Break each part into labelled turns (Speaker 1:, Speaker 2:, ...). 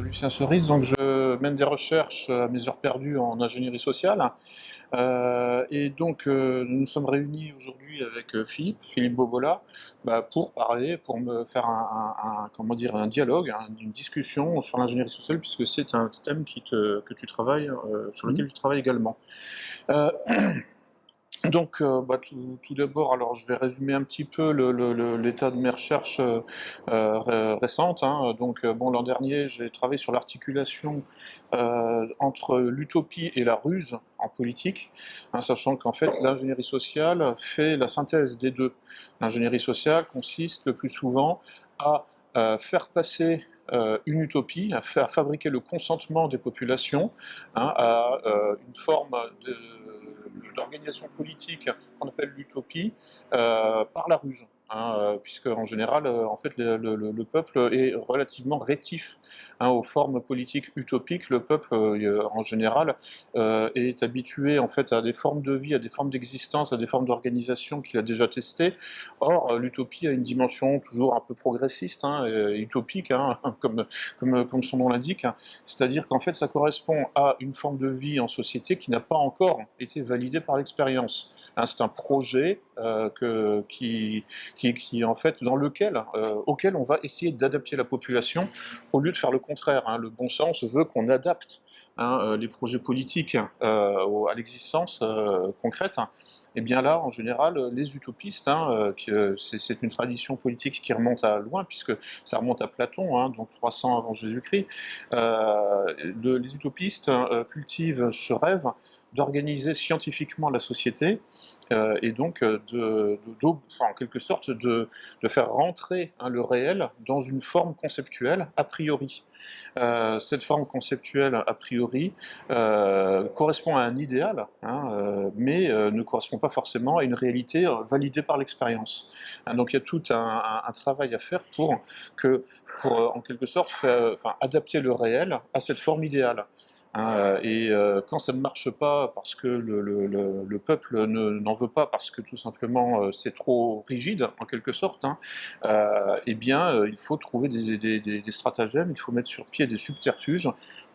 Speaker 1: Lucien Cerise, donc je mène des recherches à mes heures perdues en ingénierie sociale. Nous nous sommes réunis aujourd'hui avec Philippe Bobola, pour parler, pour me faire comment dire, un dialogue, une discussion sur l'ingénierie sociale, puisque c'est un thème que tu travailles, sur lequel
Speaker 2: Mmh.
Speaker 1: tu travailles également. Euh, tout d'abord, alors je vais résumer un petit peu l'état de mes recherches récentes, hein. L'an dernier, j'ai travaillé sur l'articulation entre l'utopie et la ruse en politique, hein, sachant qu'en fait, l'ingénierie sociale fait la synthèse des deux. L'ingénierie sociale consiste le plus souvent à faire passer une utopie, à fabriquer le consentement des populations, hein, à une forme d'organisation politique qu'on appelle l'utopie par la ruse. Hein, puisque en général, en fait, le peuple est relativement rétif, hein, aux formes politiques utopiques. Le peuple, en général, est habitué en fait à des formes de vie, à des formes d'existence, à des formes d'organisation qu'il a déjà testées. Or, l'utopie a une dimension toujours un peu progressiste, hein, utopique, hein, comme son nom l'indique, hein. C'est-à-dire qu'en fait, ça correspond à une forme de vie en société qui n'a pas encore été validée par l'expérience. Hein, c'est un projet en fait, auquel on va essayer d'adapter la population au lieu de faire le contraire, hein. Le bon sens veut qu'on adapte, hein, les projets politiques à l'existence concrète. Et bien là, en général, les utopistes, hein, c'est une tradition politique qui remonte à loin, puisque ça remonte à Platon, hein, donc 300 avant Jésus-Christ. Les utopistes cultivent ce rêve d'organiser scientifiquement la société et donc en quelque sorte de faire rentrer, hein, le réel dans une forme conceptuelle a priori. Cette forme conceptuelle a priori correspond à un idéal, hein, mais ne correspond pas forcément à une réalité validée par l'expérience. Hein, donc il y a tout un travail à faire pour en quelque sorte adapter le réel à cette forme idéale. Hein, quand ça ne marche pas parce que le peuple n'en veut pas, parce que tout simplement c'est trop rigide en quelque sorte, hein, il faut trouver des stratagèmes, il faut mettre sur pied des subterfuges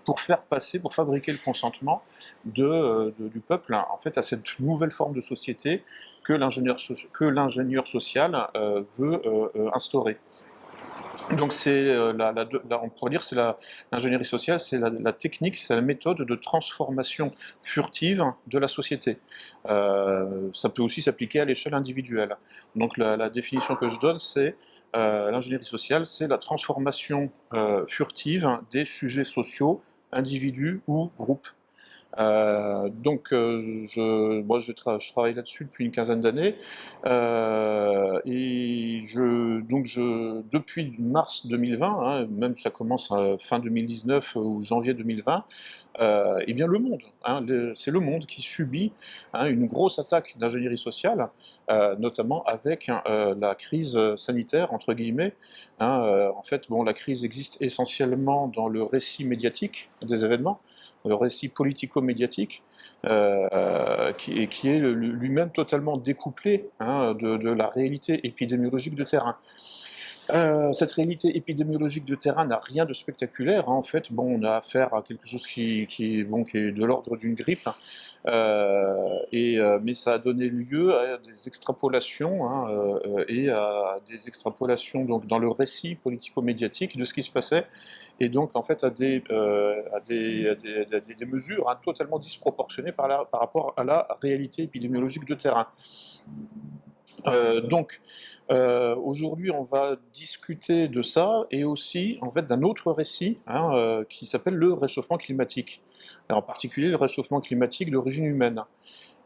Speaker 1: pour faire passer, pour fabriquer le consentement du peuple, hein, en fait, à cette nouvelle forme de société que l'ingénieur social veut instaurer. Donc on pourrait dire c'est l'ingénierie sociale, c'est la technique, c'est la méthode de transformation furtive de la société. Ça peut aussi s'appliquer à l'échelle individuelle. Donc la définition que je donne, c'est l'ingénierie sociale, c'est la transformation furtive des sujets sociaux, individus ou groupes. Je travaille là-dessus depuis une quinzaine d'années, depuis mars 2020, hein, même ça commence fin 2019 ou janvier 2020, eh bien le monde, hein, c'est le monde qui subit, hein, une grosse attaque d'ingénierie sociale, notamment avec la crise sanitaire, entre guillemets. Hein, en fait, bon, la crise existe essentiellement dans le récit médiatique des événements, le récit politico-médiatique, qui est lui-même totalement découplé, hein, de la réalité épidémiologique de terrain. Cette réalité épidémiologique de terrain n'a rien de spectaculaire, hein. En fait, bon, on a affaire à quelque chose qui est de l'ordre d'une grippe, hein. Mais ça a donné lieu à des extrapolations, hein, et à des extrapolations donc, dans le récit politico-médiatique de ce qui se passait, et donc en fait à des mesures, hein, totalement disproportionnées par rapport à la réalité épidémiologique de terrain. Aujourd'hui, on va discuter de ça et aussi en fait d'un autre récit, hein, qui s'appelle le réchauffement climatique. Et en particulier le réchauffement climatique d'origine humaine.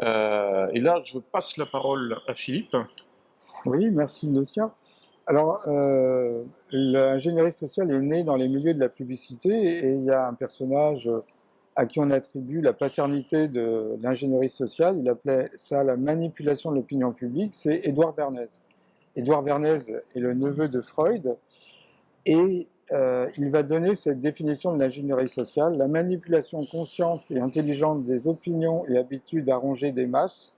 Speaker 1: Et là, je passe la parole à Philippe.
Speaker 2: Oui, merci Lucien. Alors, l'ingénierie sociale est née dans les milieux de la publicité et il y a un personnage à qui on attribue la paternité de l'ingénierie sociale. Il appelait ça la manipulation de l'opinion publique. C'est Édouard Bernays. Édouard Bernays est le neveu de Freud et il va donner cette définition de l'ingénierie sociale: la manipulation consciente et intelligente des opinions et habitudes arrangées des masses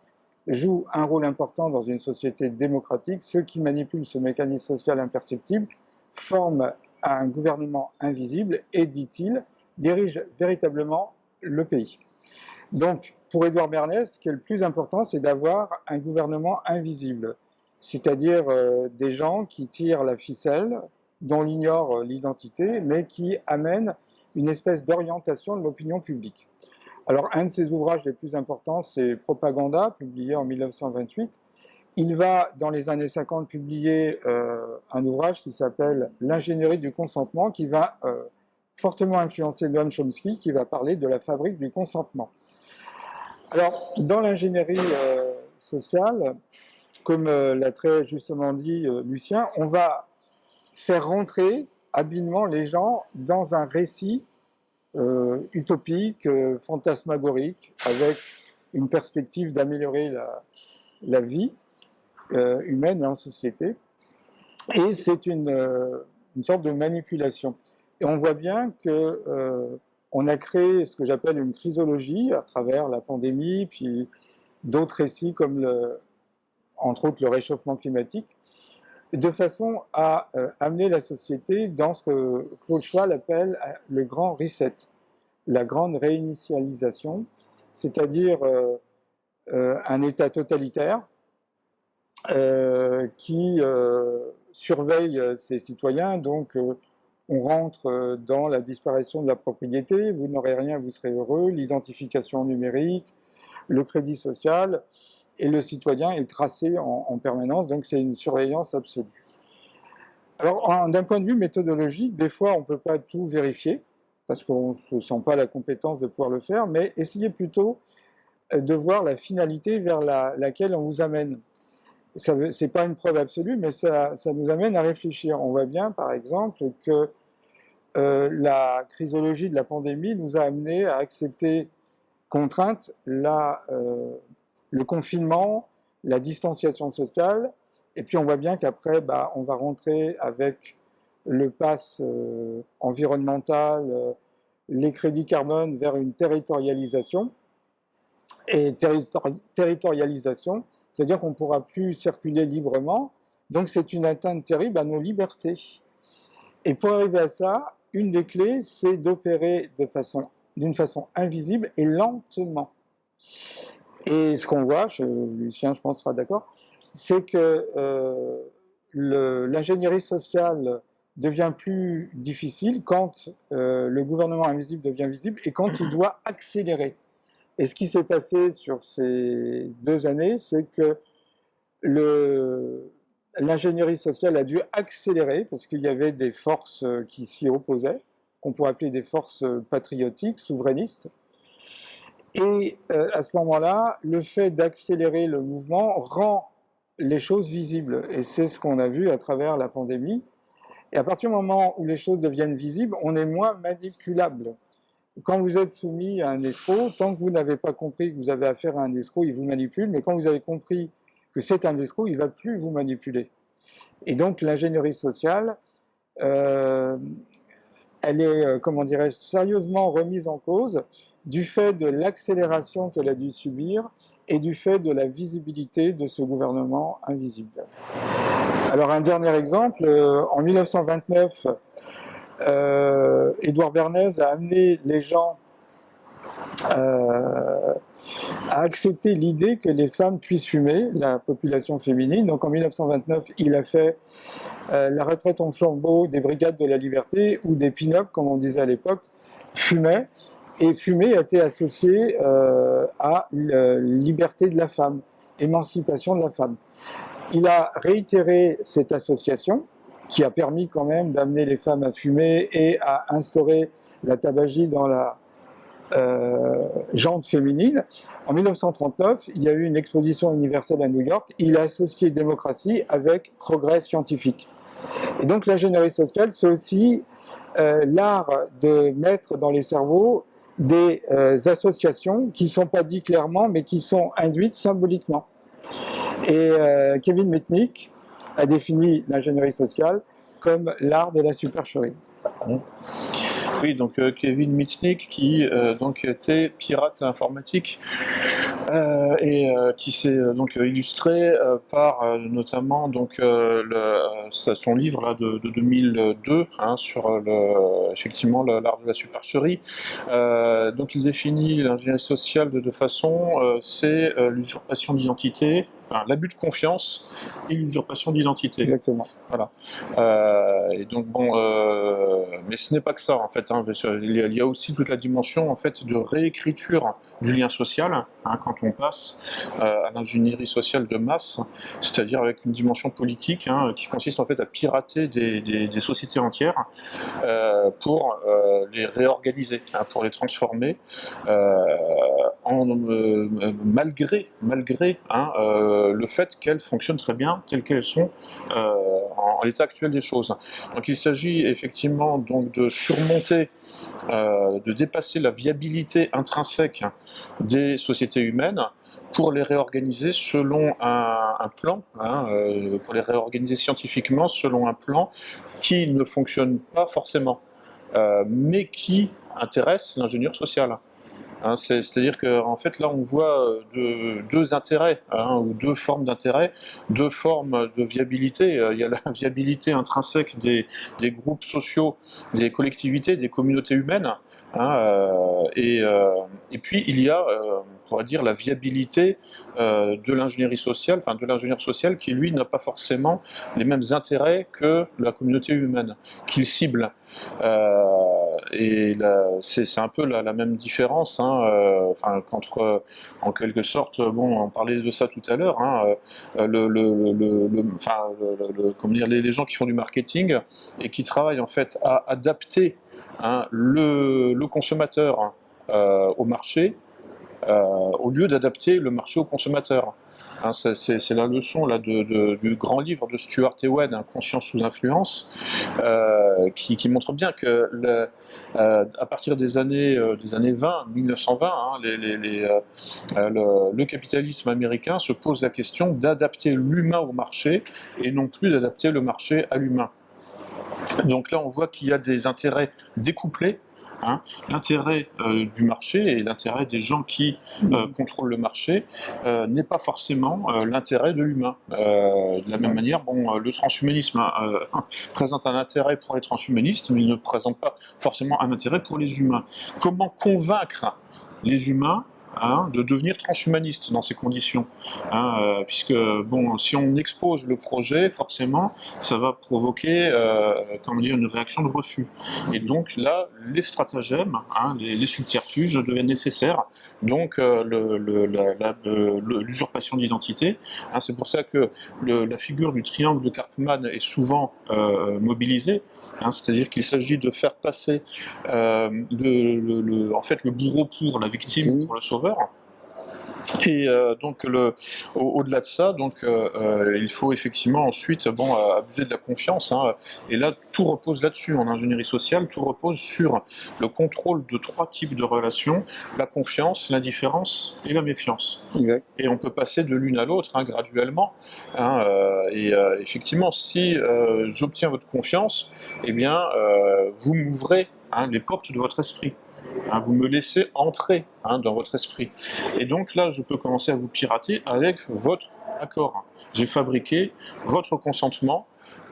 Speaker 2: joue un rôle important dans une société démocratique. Ceux qui manipulent ce mécanisme social imperceptible forment un gouvernement invisible et, dit-il, dirige véritablement le pays. Donc, pour Édouard Bernays, ce qui est le plus important, c'est d'avoir un gouvernement invisible, c'est-à-dire des gens qui tirent la ficelle, dont on ignore l'identité, mais qui amènent une espèce d'orientation de l'opinion publique. Alors, un de ses ouvrages les plus importants, c'est Propaganda, publié en 1928. Il va, dans les années 50, publier un ouvrage qui s'appelle L'ingénierie du consentement, qui va fortement influencer Noam Chomsky, qui va parler de la fabrique du consentement. Alors, dans l'ingénierie sociale, comme l'a très justement dit Lucien, on va faire rentrer habilement les gens dans un récit utopique, fantasmagorique, avec une perspective d'améliorer la vie humaine et en société. Et c'est une sorte de manipulation. Et on voit bien que on a créé ce que j'appelle une chrysologie à travers la pandémie, puis d'autres récits comme entre autres le réchauffement climatique, de façon à amener la société dans ce que Claude Schwab appelle le grand reset, la grande réinitialisation, c'est-à-dire un État totalitaire qui surveille ses citoyens. Donc on rentre dans la disparition de la propriété, vous n'aurez rien, vous serez heureux, l'identification numérique, le crédit social, et le citoyen est tracé en permanence, donc c'est une surveillance absolue. Alors, d'un point de vue méthodologique, des fois on ne peut pas tout vérifier, parce qu'on ne se sent pas la compétence de pouvoir le faire, mais essayez plutôt de voir la finalité vers laquelle on vous amène. Ce n'est pas une preuve absolue, mais ça nous amène à réfléchir. On voit bien, par exemple, que la chrysologie de la pandémie nous a amené à accepter contrainte le confinement, la distanciation sociale, et puis on voit bien qu'après, on va rentrer avec le pass environnemental, les crédits carbone vers une territorialisation. Et territorialisation, c'est-à-dire qu'on ne pourra plus circuler librement, donc c'est une atteinte terrible à nos libertés. Et pour arriver à ça, une des clés, c'est d'opérer d'une façon invisible et lentement. Et ce qu'on voit, Lucien, je pense, sera d'accord, c'est que l'ingénierie sociale devient plus difficile quand le gouvernement invisible devient visible et quand il doit accélérer. Et ce qui s'est passé sur ces 2 années, c'est que l'ingénierie sociale a dû accélérer parce qu'il y avait des forces qui s'y opposaient, qu'on pourrait appeler des forces patriotiques, souverainistes. Et à ce moment-là, le fait d'accélérer le mouvement rend les choses visibles. Et c'est ce qu'on a vu à travers la pandémie. Et à partir du moment où les choses deviennent visibles, on est moins manipulable. Quand vous êtes soumis à un escroc, tant que vous n'avez pas compris que vous avez affaire à un escroc, il vous manipule. Mais quand vous avez compris que c'est un escroc, il ne va plus vous manipuler. Et donc l'ingénierie sociale, elle est, comment dirais-je, sérieusement remise en cause du fait de l'accélération qu'elle a dû subir et du fait de la visibilité de ce gouvernement invisible. Alors un dernier exemple, en 1929, Édouard Bernays a amené les gens à accepter l'idée que les femmes puissent fumer, la population féminine. Donc en 1929, il a fait la retraite en flambeau des brigades de la liberté, où des pin-up, comme on disait à l'époque, fumaient. Et fumer a été associé à la liberté de la femme, émancipation de la femme. Il a réitéré cette association, qui a permis quand même d'amener les femmes à fumer et à instaurer la tabagie dans la gente féminine. En 1939, il y a eu une exposition universelle à New York. Il a associé démocratie avec progrès scientifique. Et donc l'ingénierie sociale, c'est aussi l'art de mettre dans les cerveaux des associations qui ne sont pas dites clairement, mais qui sont induites symboliquement. Et Kevin Mitnick a défini l'ingénierie sociale comme l'art de la supercherie.
Speaker 1: Oui, donc Kevin Mitnick qui donc était pirate informatique et qui s'est donc illustré par notamment donc son livre là de 2002 hein, sur effectivement l'art de la supercherie. Donc il définit l'ingénierie sociale de deux façons. C'est l'usurpation d'identité, enfin, l'abus de confiance et l'usurpation d'identité.
Speaker 2: Exactement.
Speaker 1: Voilà. Et donc bon, mais ce n'est pas que ça en fait. Hein, parce qu'il y a aussi toute la dimension en fait de réécriture du lien social hein, quand on passe à l'ingénierie sociale de masse, c'est-à-dire avec une dimension politique hein, qui consiste en fait à pirater des sociétés entières pour les réorganiser, hein, pour les transformer malgré hein, le fait qu'elles fonctionnent très bien telles qu'elles sont en l'état actuel des choses. Donc il s'agit effectivement donc de surmonter, de dépasser la viabilité intrinsèque des sociétés humaines pour les réorganiser selon un plan, hein, pour les réorganiser scientifiquement selon un plan qui ne fonctionne pas forcément, mais qui intéresse l'ingénieur social. Hein, c'est-à-dire qu'en fait, là, on voit deux intérêts, hein, ou deux formes d'intérêt, deux formes de viabilité. Il y a la viabilité intrinsèque des groupes sociaux, des collectivités, des communautés humaines, hein, et puis il y a, on pourrait dire, la viabilité de l'ingénierie sociale, enfin de l'ingénieur social qui, lui, n'a pas forcément les mêmes intérêts que la communauté humaine, qu'il cible. Et c'est un peu la même différence, hein, enfin, qu'entre, en quelque sorte, bon, on parlait de ça tout à l'heure, hein, comment dire, les gens qui font du marketing et qui travaillent en fait à adapter hein, le consommateur au marché, au lieu d'adapter le marché au consommateur. Hein, c'est la leçon là, du grand livre de Stuart Ewen, hein, Conscience sous influence, qui montre bien que à partir des années 20, 1920, hein, le capitalisme américain se pose la question d'adapter l'humain au marché et non plus d'adapter le marché à l'humain. Donc là, on voit qu'il y a des intérêts découplés. Hein, l'intérêt du marché et l'intérêt des gens qui contrôlent le marché n'est pas forcément l'intérêt de l'humain. De la même manière, bon, le transhumanisme présente un intérêt pour les transhumanistes, mais il ne présente pas forcément un intérêt pour les humains. Comment convaincre les humains hein, de devenir transhumaniste dans ces conditions, hein, puisque bon, si on expose le projet, forcément, ça va provoquer, comment dire, une réaction de refus. Et donc là, les stratagèmes, hein, les subterfuges deviennent nécessaires. Donc l'usurpation d'identité, hein, c'est pour ça que la figure du triangle de Karpman est souvent mobilisée, hein, c'est-à-dire qu'il s'agit de faire passer en fait, le bourreau pour la victime, pour le sauveur. Et donc au-delà de ça, donc il faut effectivement ensuite bon abuser de la confiance. Hein, et là, tout repose là-dessus en ingénierie sociale. Tout repose sur le contrôle de trois types de relations la confiance, l'indifférence et la méfiance.
Speaker 2: Exact.
Speaker 1: Et on peut passer de l'une à l'autre hein, graduellement. Hein, effectivement, si j'obtiens votre confiance, eh bien, vous m'ouvrez hein, les portes de votre esprit. Hein, vous me laissez entrer hein, dans votre esprit. Et donc là, je peux commencer à vous pirater avec votre accord. J'ai fabriqué votre consentement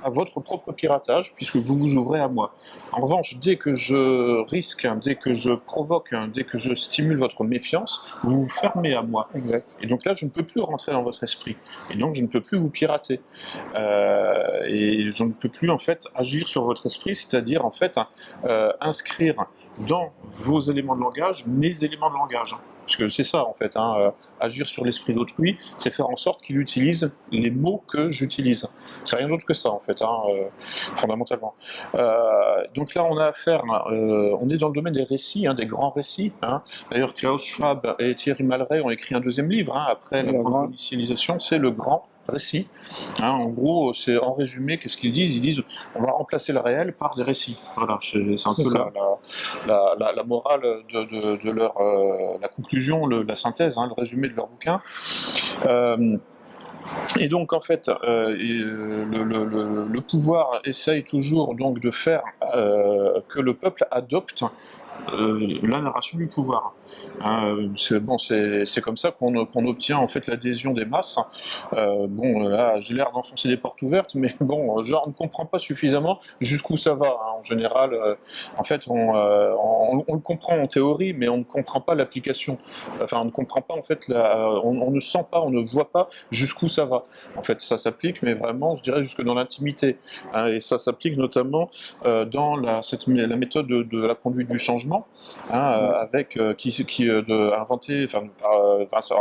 Speaker 1: à votre propre piratage, puisque vous vous ouvrez à moi. En revanche, dès que je risque, dès que je provoque, dès que je stimule votre méfiance, vous vous fermez à moi.
Speaker 2: Exact.
Speaker 1: Et donc là, je ne peux plus rentrer dans votre esprit. Et donc, je ne peux plus vous pirater. Et je ne peux plus, en fait, agir sur votre esprit, c'est-à-dire, en fait, inscrire dans vos éléments de langage mes éléments de langage. Parce que c'est ça, en fait, hein, agir sur l'esprit d'autrui, c'est faire en sorte qu'il utilise les mots que j'utilise. C'est rien d'autre que ça, en fait, hein, fondamentalement. Donc là, on a affaire, on est dans le domaine des récits, hein, des grands récits. Hein. D'ailleurs, Klaus Schwab et Thierry Malray ont écrit un deuxième livre, hein, après la grande initialisation, c'est le grand récit. Hein, en gros, c'est en résumé, qu'est-ce qu'ils disent? Ils disent on va remplacer le réel par des récits. Voilà, c'est un peu la morale de leur, la conclusion, la synthèse, hein, le résumé de leur bouquin. Et donc en fait, le pouvoir essaye toujours donc de faire que le peuple adopte la narration du pouvoir. C'est comme ça qu'on obtient en fait l'adhésion des masses. Là, j'ai l'air d'enfoncer des portes ouvertes, mais bon, genre, on ne comprend pas suffisamment jusqu'où ça va. En général, en fait, on le comprend en théorie, mais on ne comprend pas l'application. Enfin, on ne comprend pas en fait, on ne sent pas, on ne voit pas jusqu'où ça va. En fait, ça s'applique, mais vraiment, je dirais jusque dans l'intimité. Et ça s'applique notamment dans la méthode de la conduite du changement, avec inventée,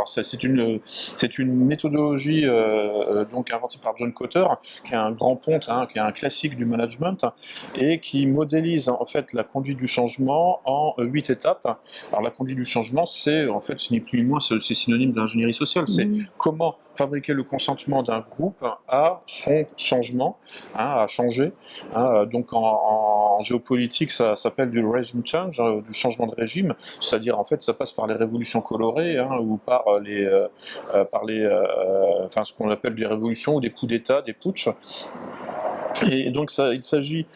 Speaker 1: c'est une méthodologie donc inventée par John Kotter, qui est un grand ponte, qui est un classique du management, et qui modélise en fait la conduite du changement en 8 étapes. Alors la conduite du changement, c'est en fait, ni plus ni moins, c'est synonyme d'ingénierie sociale. C'est comment fabriquer le consentement d'un groupe à son changement, à changer. Donc en géopolitique, ça s'appelle du regime change, du changement de régime, c'est-à-dire en fait ça passe par les révolutions colorées, ou par ce qu'on appelle des révolutions ou des coups d'État, des putschs. Et donc il s'agit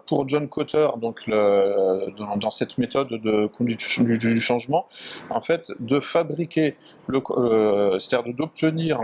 Speaker 1: pour John Kotter, donc dans cette méthode de conduite du changement, en fait, de fabriquer, c'est-à-dire d'obtenir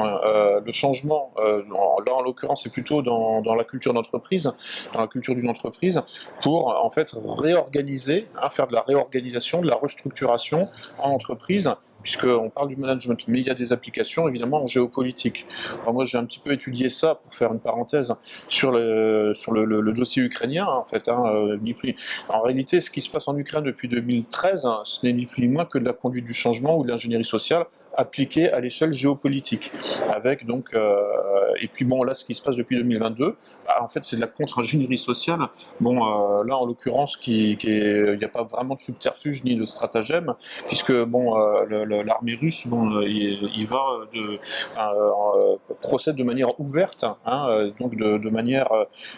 Speaker 1: le changement. Là, en l'occurrence, c'est plutôt dans la culture d'entreprise, dans la culture d'une entreprise, pour en fait réorganiser, faire de la réorganisation, de la restructuration en entreprise, puisqu'on parle du management, mais il y a des applications évidemment en géopolitique. Alors moi j'ai un petit peu étudié ça, pour faire une parenthèse, sur le dossier ukrainien, en fait. En réalité, ce qui se passe en Ukraine depuis 2013, ce n'est ni plus ni moins que de la conduite du changement ou de l'ingénierie sociale appliquée à l'échelle géopolitique. Avec donc, et puis bon, là, ce qui se passe depuis 2022, en fait, c'est de la contre-ingénierie sociale. Là, en l'occurrence, il n'y a pas vraiment de subterfuge ni de stratagème, puisque l'armée russe, il procède de manière ouverte, donc de manière,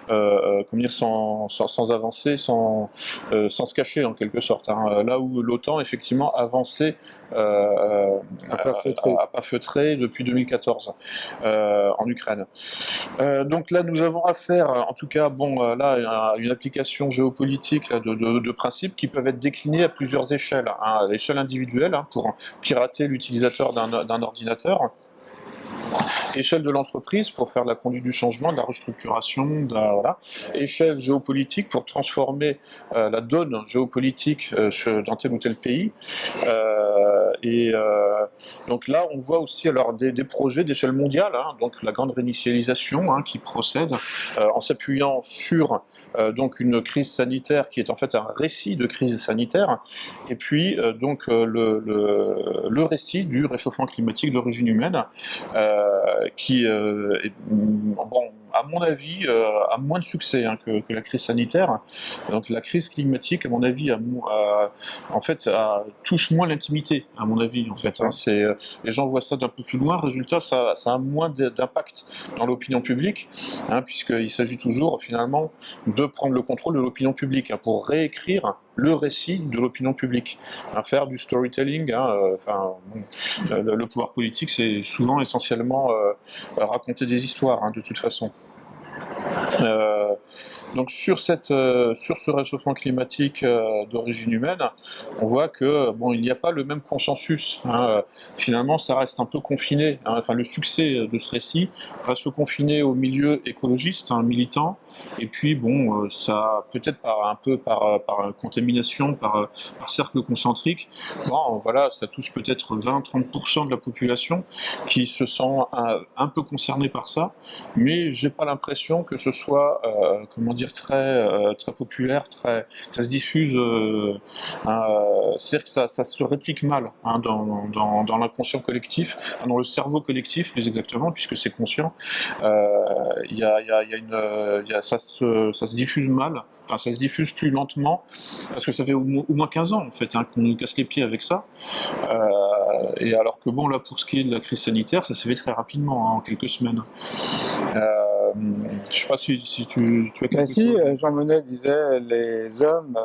Speaker 1: comment dire, sans avancer, sans se cacher en quelque sorte. Là où l'OTAN effectivement avançait à pas feutré depuis 2014 en Ukraine. Donc là, nous avons affaire, en tout cas, à une application géopolitique de principes qui peuvent être déclinés à plusieurs échelles. À l'échelle individuelle, pour pirater l'utilisateur d'un ordinateur. Échelle de l'entreprise pour faire de la conduite du changement, de la restructuration, échelle géopolitique pour transformer la donne géopolitique dans tel ou tel pays. Donc là, on voit aussi alors des projets d'échelle mondiale, donc la grande réinitialisation qui procède en s'appuyant sur donc une crise sanitaire qui est en fait un récit de crise sanitaire, et puis le récit du réchauffement climatique d'origine humaine, qui à mon avis, a moins de succès que la crise sanitaire. Donc la crise climatique, à mon avis, touche moins l'intimité, à mon avis. En fait, les gens voient ça d'un peu plus loin. Résultat, ça a moins d'impact dans l'opinion publique, puisqu'il s'agit toujours finalement de prendre le contrôle de l'opinion publique pour réécrire le récit de l'opinion publique, faire du storytelling. Le pouvoir politique, c'est souvent essentiellement raconter des histoires, de toute façon. Donc sur ce réchauffement climatique d'origine humaine, on voit que il n'y a pas le même consensus. Finalement, ça reste un peu confiné. Le succès de ce récit reste confiné au milieu écologiste, militant. Et puis ça peut-être par contamination, par cercle concentrique. Ça touche peut-être 20-30% de la population qui se sent un peu concernée par ça. Mais j'ai pas l'impression que ce soit très populaire, ça se diffuse, c'est-à-dire que ça se réplique mal dans l'inconscient collectif, dans le cerveau collectif plus exactement, puisque c'est conscient. Ça se diffuse mal, ça se diffuse plus lentement, parce que ça fait au moins 15 ans en fait qu'on nous casse les pieds avec ça. Et alors que là, pour ce qui est de la crise sanitaire, ça s'est fait très rapidement, en quelques semaines. Je ne sais pas si tu as quelque chose.
Speaker 2: Jean Monnet disait les hommes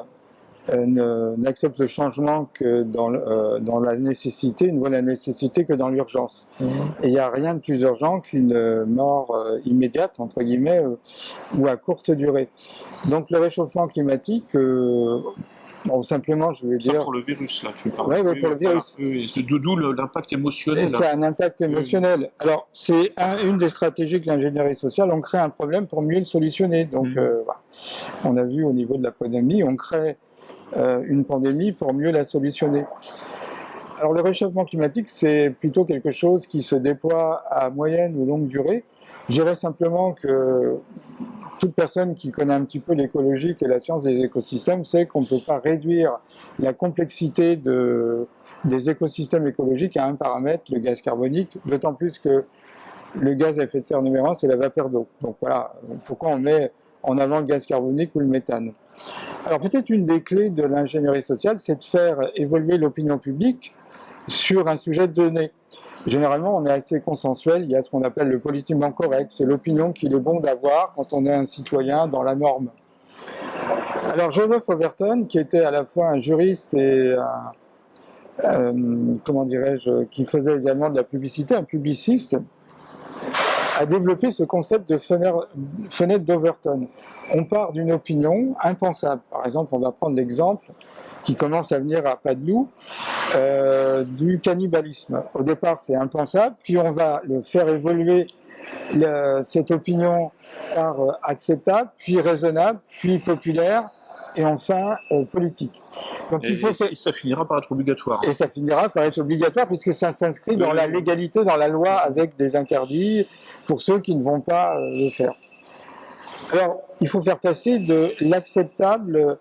Speaker 2: n'accepte le changement que dans la nécessité, ne voit la nécessité que dans l'urgence. Et il n'y a rien de plus urgent qu'une mort immédiate, entre guillemets, ou à courte durée. Donc le réchauffement climatique, bon, simplement, je veux dire...
Speaker 1: Ça pour le virus, là, tu parles.
Speaker 2: Oui, pour le virus.
Speaker 1: D'où l'impact émotionnel.
Speaker 2: C'est un impact émotionnel. Alors, c'est une des stratégies de l'ingénierie sociale. On crée un problème pour mieux le solutionner. Donc, voilà. On a vu au niveau de la pandémie, on crée une pandémie pour mieux la solutionner. Alors, le réchauffement climatique, c'est plutôt quelque chose qui se déploie à moyenne ou longue durée. Je dirais simplement que toute personne qui connaît un petit peu l'écologie et la science des écosystèmes sait qu'on ne peut pas réduire la complexité des écosystèmes écologiques à un paramètre, le gaz carbonique, d'autant plus que le gaz à effet de serre numéro 1, c'est la vapeur d'eau. Donc voilà, pourquoi on met en avant le gaz carbonique ou le méthane. Alors peut-être une des clés de l'ingénierie sociale, c'est de faire évoluer l'opinion publique sur un sujet donné. Généralement, on est assez consensuel, il y a ce qu'on appelle le politiquement correct, c'est l'opinion qu'il est bon d'avoir quand on est un citoyen dans la norme. Alors Joseph Overton, qui était à la fois un juriste et comment dirais-je, qui faisait également de la publicité, un publiciste, a développé ce concept de fenêtre d'Overton. On part d'une opinion impensable. Par exemple, on va prendre l'exemple qui commence à venir à pas de loup, du cannibalisme. Au départ, c'est impensable, puis on va le faire évoluer cette opinion par acceptable, puis raisonnable, puis populaire, et enfin politique. Donc,
Speaker 1: ça finira par être obligatoire.
Speaker 2: Et ça finira par être obligatoire, puisque ça s'inscrit dans la légalité, dans la loi, avec des interdits pour ceux qui ne vont pas le faire. Alors, il faut faire passer de l'acceptable,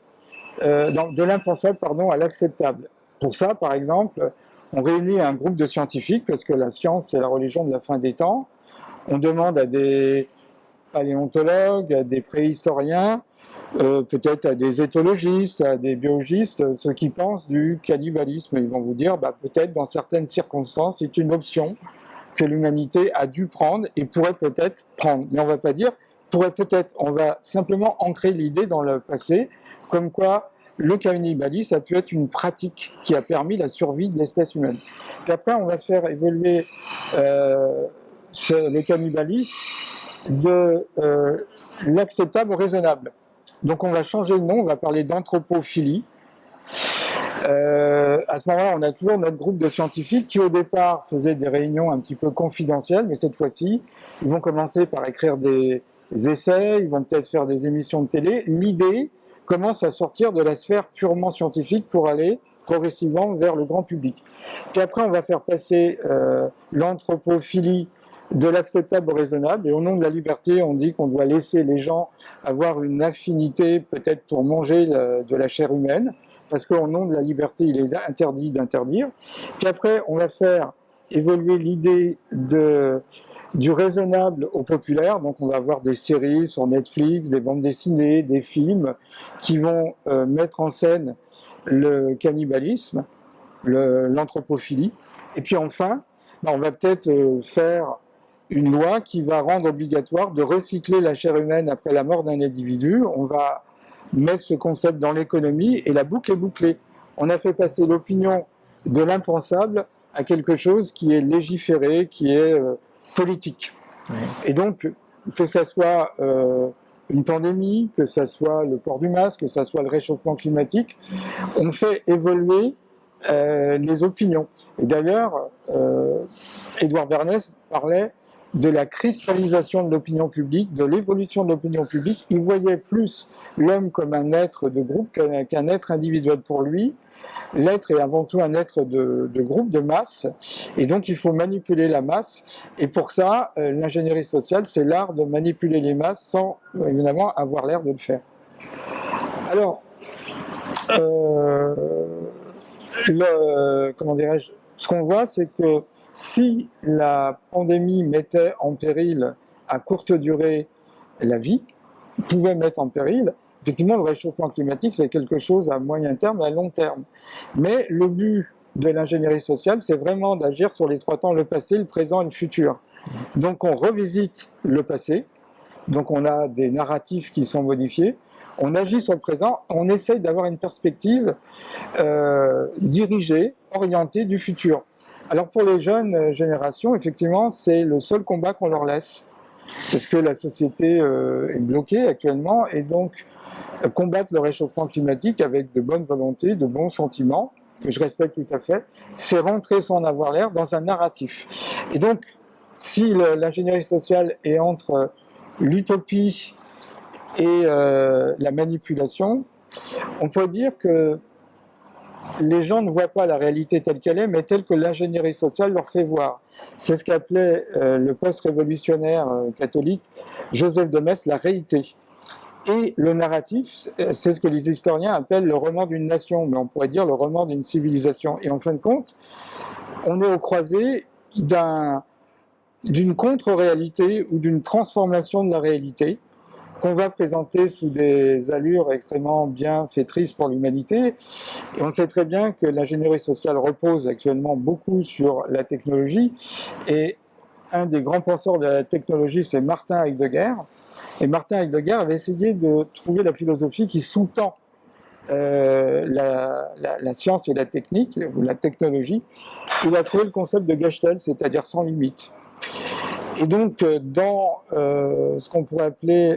Speaker 2: de l'impensable, à l'acceptable. Pour ça, par exemple, on réunit un groupe de scientifiques, parce que la science, c'est la religion de la fin des temps. On demande à des paléontologues, à des préhistoriens, peut-être à des éthologistes, à des biologistes, ceux qui pensent du cannibalisme. Ils vont vous dire, peut-être dans certaines circonstances, c'est une option que l'humanité a dû prendre et pourrait peut-être prendre. Mais on ne va pas dire pourrait peut-être, on va simplement ancrer l'idée dans le passé, comme quoi le cannibalisme a pu être une pratique qui a permis la survie de l'espèce humaine. Puis après, on va faire évoluer le cannibalisme de l'acceptable au raisonnable. Donc on va changer le nom, on va parler d'anthropophilie. À ce moment-là, on a toujours notre groupe de scientifiques qui au départ faisaient des réunions un petit peu confidentielles, mais cette fois-ci, ils vont commencer par écrire des essais, ils vont peut-être faire des émissions de télé. L'idée commence à sortir de la sphère purement scientifique pour aller progressivement vers le grand public. Puis après, on va faire passer l'anthropophilie de l'acceptable au raisonnable, et au nom de la liberté, on dit qu'on doit laisser les gens avoir une affinité peut-être pour manger de la chair humaine, parce qu'au nom de la liberté, il est interdit d'interdire. Puis après, on va faire évoluer l'idée du raisonnable au populaire, donc on va avoir des séries sur Netflix, des bandes dessinées, des films qui vont mettre en scène le cannibalisme, l'anthropophilie. Et puis enfin, on va peut-être faire une loi qui va rendre obligatoire de recycler la chair humaine après la mort d'un individu. On va mettre ce concept dans l'économie et la boucle est bouclée. On a fait passer l'opinion de l'impensable à quelque chose qui est légiféré, qui est politique. Ouais. Et donc, que ça soit une pandémie, que ça soit le port du masque, que ça soit le réchauffement climatique, on fait évoluer les opinions. Et d'ailleurs, Édouard Bernays parlait de la cristallisation de l'opinion publique, de l'évolution de l'opinion publique. Il voyait plus l'homme comme un être de groupe qu'un être individuel. Pour lui, l'être est avant tout un être de groupe, de masse, et donc il faut manipuler la masse. Et pour ça, l'ingénierie sociale, c'est l'art de manipuler les masses sans, évidemment, avoir l'air de le faire. Alors, comment dirais-je, ce qu'on voit, c'est que si la pandémie mettait en péril à courte durée la vie, pouvait mettre en péril, effectivement, le réchauffement climatique, c'est quelque chose à moyen terme et à long terme. Mais le but de l'ingénierie sociale, c'est vraiment d'agir sur les trois temps, le passé, le présent et le futur. Donc on revisite le passé donc on a des narratifs qui sont modifiés, on agit sur le présent, on essaye d'avoir une perspective dirigée, orientée du futur. Alors pour les jeunes générations, effectivement, c'est le seul combat qu'on leur laisse, parce que la société est bloquée actuellement, et donc combattre le réchauffement climatique avec de bonnes volontés, de bons sentiments, que je respecte tout à fait, c'est rentrer sans en avoir l'air dans un narratif. Et donc, si l'ingénierie sociale est entre l'utopie et la manipulation, on peut dire que les gens ne voient pas la réalité telle qu'elle est, mais telle que l'ingénierie sociale leur fait voir. C'est ce qu'appelait le post-révolutionnaire catholique Joseph de Metz la réalité. Et le narratif, c'est ce que les historiens appellent le roman d'une nation, mais on pourrait dire le roman d'une civilisation. Et en fin de compte, on est au croisé d'une contre-réalité ou d'une transformation de la réalité qu'on va présenter sous des allures extrêmement bienfaitrices pour l'humanité. Et on sait très bien que l'ingénierie sociale repose actuellement beaucoup sur la technologie. Et un des grands penseurs de la technologie, c'est Martin Heidegger. Et Martin Heidegger avait essayé de trouver la philosophie qui sous-tend la science et la technique, ou la technologie. Il a trouvé le concept de Gestalt, c'est-à-dire sans limite. Et donc, dans ce qu'on pourrait appeler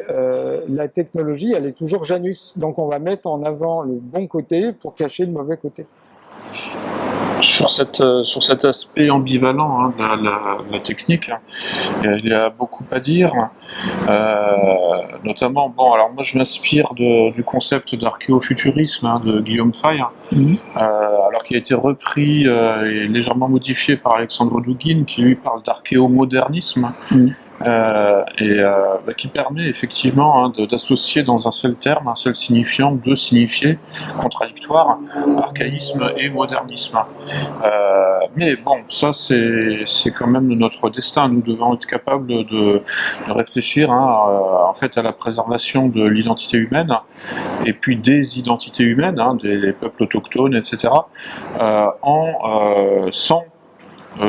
Speaker 2: la technologie, elle est toujours Janus. Donc, on va mettre en avant le bon côté pour cacher le mauvais côté.
Speaker 1: Sur cet aspect ambivalent de la technique, il y a beaucoup à dire, notamment, bon, alors moi je m'inspire du concept d'archéofuturisme de Guillaume Fay, alors qui a été repris et légèrement modifié par Alexandre Dugin, qui lui parle d'archéomodernisme. Qui permet effectivement d'associer dans un seul terme, un seul signifiant, deux signifiés contradictoires, archaïsme et modernisme. Mais bon, ça c'est quand même notre destin. Nous devons être capables de réfléchir en fait à la préservation de l'identité humaine et puis des identités humaines, des peuples autochtones, etc. Sans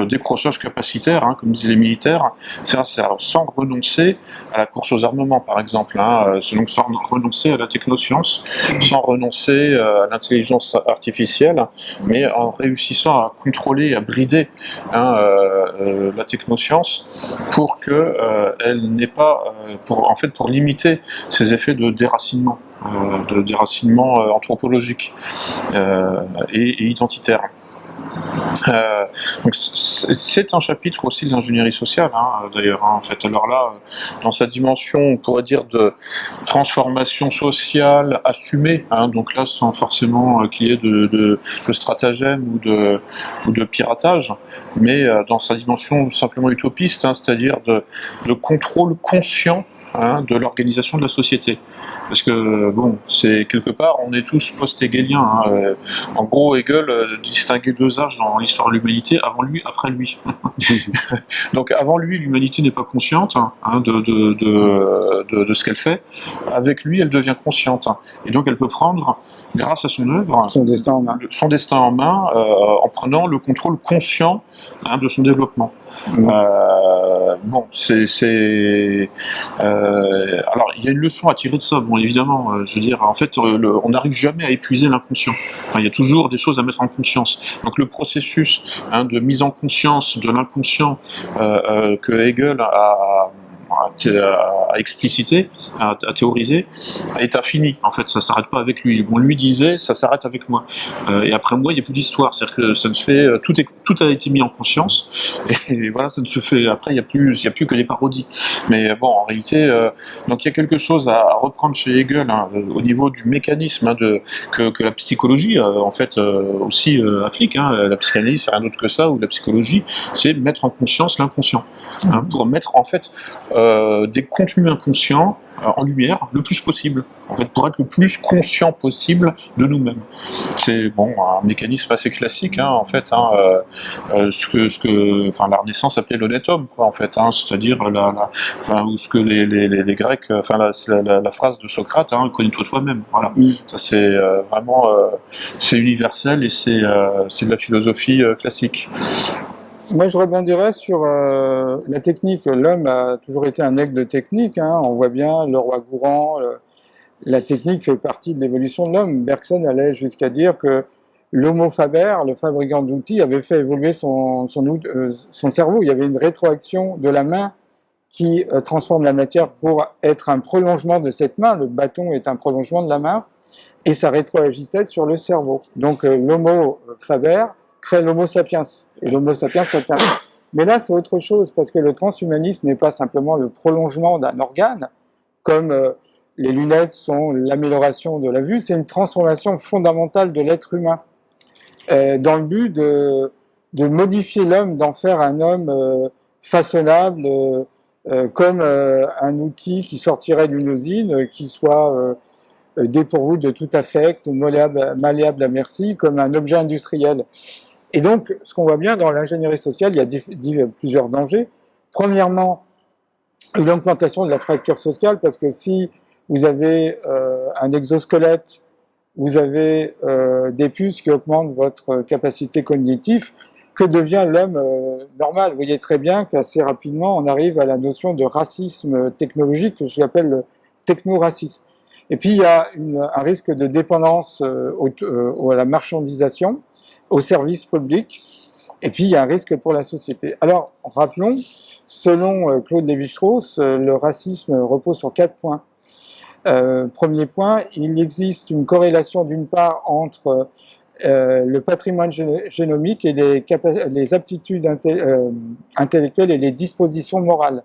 Speaker 1: décrochage capacitaire, comme disaient les militaires, c'est-à-dire sans renoncer à la course aux armements, par exemple, donc sans renoncer à la technoscience, sans renoncer à l'intelligence artificielle, mais en réussissant à contrôler et à brider la technoscience pour que elle n'ait pas, pour limiter ces effets de déracinement anthropologique et identitaire. Donc c'est un chapitre aussi de l'ingénierie sociale, d'ailleurs, en fait. Alors là, dans sa dimension, on pourrait dire de transformation sociale assumée, donc là, sans forcément qu'il y ait de stratagème ou de piratage, mais dans sa dimension simplement utopiste, c'est-à-dire de contrôle conscient de l'organisation de la société. Parce que, bon, c'est quelque part, on est tous post-hegeliens. En gros, Hegel distinguait deux âges dans l'histoire de l'humanité, avant lui, après lui. Donc, avant lui, l'humanité n'est pas consciente de ce qu'elle fait. Avec lui, elle devient consciente. Et donc, elle peut prendre, grâce à son œuvre,
Speaker 2: son destin en main,
Speaker 1: en prenant le contrôle conscient de son développement. Bon, alors, il y a une leçon à tirer de ça. Bon, évidemment, je veux dire, en fait, on n'arrive jamais à épuiser l'inconscient. Il y a toujours des choses à mettre en conscience. Donc, le processus de mise en conscience de l'inconscient que Hegel a explicité, à théoriser, est infini. En fait, ça s'arrête pas avec lui. On lui disait, ça s'arrête avec moi. Et après moi, il n'y a plus d'histoire. C'est-à-dire que ça ne se fait, tout a été mis en conscience. Et voilà, ça ne se fait. Après, il n'y a plus que des parodies. Mais bon, en réalité, donc il y a quelque chose à reprendre chez Hegel au niveau du mécanisme que la psychologie, en fait, aussi applique. La psychanalyse, c'est rien d'autre que ça, ou la psychologie, c'est mettre en conscience l'inconscient. Pour mettre, en fait, des contenus inconscients en lumière le plus possible, en fait, pour être le plus conscient possible de nous-mêmes. C'est bon, un mécanisme assez classique, en fait, ce que la Renaissance appelait l'honnête homme, quoi, en fait, c'est-à-dire ou ce que les Grecs, la phrase de Socrate, connais-toi toi-même. Voilà, ça c'est vraiment c'est universel et c'est de la philosophie classique.
Speaker 2: Moi, je rebondirais sur la technique. L'homme a toujours été un aigle de technique, hein. On voit bien le roi Gourand. La technique fait partie de l'évolution de l'homme. Bergson allait jusqu'à dire que l'homo faber, le fabricant d'outils, avait fait évoluer son cerveau. Il y avait une rétroaction de la main qui transforme la matière pour être un prolongement de cette main. Le bâton est un prolongement de la main et ça rétroagissait sur le cerveau. Donc l'homo faber crée l'homo sapiens et l'homo sapiens sapiens. Mais là, c'est autre chose parce que le transhumanisme n'est pas simplement le prolongement d'un organe, comme les lunettes sont l'amélioration de la vue, c'est une transformation fondamentale de l'être humain dans le but de modifier l'homme, d'en faire un homme façonnable, comme un outil qui sortirait d'une usine, qui soit dépourvu de tout affect, malléable à merci, comme un objet industriel. Et donc, ce qu'on voit bien dans l'ingénierie sociale, il y a plusieurs dangers. Premièrement, une augmentation de la fracture sociale, parce que si vous avez un exosquelette, vous avez des puces qui augmentent votre capacité cognitive, que devient l'homme normal? Vous voyez très bien qu'assez rapidement, on arrive à la notion de racisme technologique, que j'appelle le techno-racisme. Et puis, il y a un risque de dépendance à la marchandisation, au service public, et puis il y a un risque pour la société. Alors, rappelons, selon Claude Lévi-Strauss, le racisme repose sur 4 points. Premier point, il existe une corrélation d'une part entre le patrimoine génomique et les aptitudes intellectuelles et les dispositions morales.